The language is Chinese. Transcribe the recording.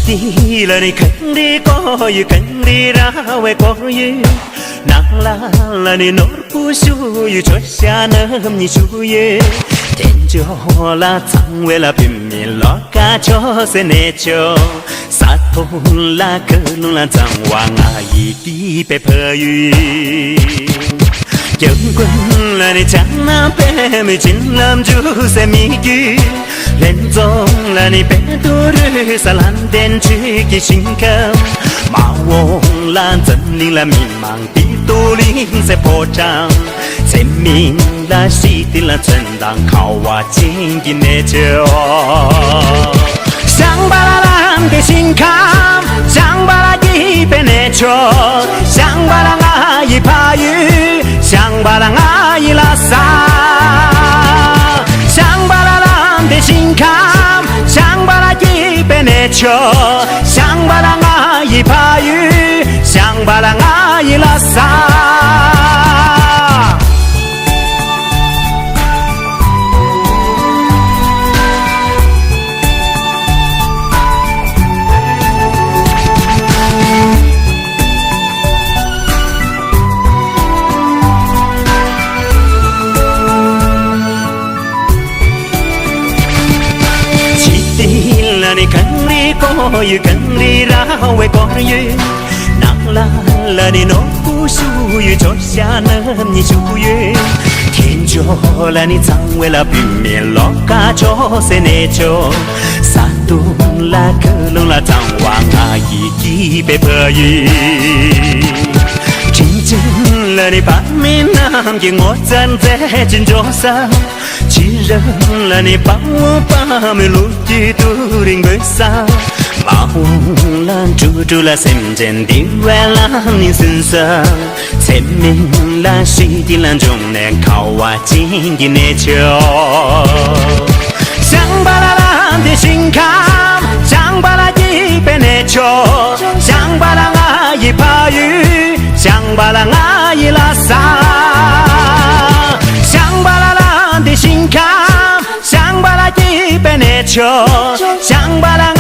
地了你坑里过于坑里然后为过于那了你诺不属于坐下那你属于天就了苍为了平民老嘎就谁那就撒头了可能了脏话啊一地被迫于有滚了你讲那别没进了就是迷局连中了你别多日撒烂点去给心口马翁了真令了迷茫的都令在破绽才明了洗涤了存档靠我经营的酒想把它烂的心坎想把它一边的球想把它爱一怕雨想把它爱一拉萨想把它烂的心坎想把它一边的球想把它爱一怕雨想把它爱一拉萨你坑里过于坑里然为过于那了你诺不属于坐下那你属于天就了你藏为了平面老嘎就谁那就撒度了可能了脏话啊一地被迫于真正了你把面囊给我站在真桌上既然了你把我把没路的都领归上马翁了住了深圳的外了你身上才明了洗涤了中年靠我经营的酒想把它烂的心坎想把它一边的球想把它爱一怕雨想把它爱一拉萨想把它烂的心坎想把它一边的球想把它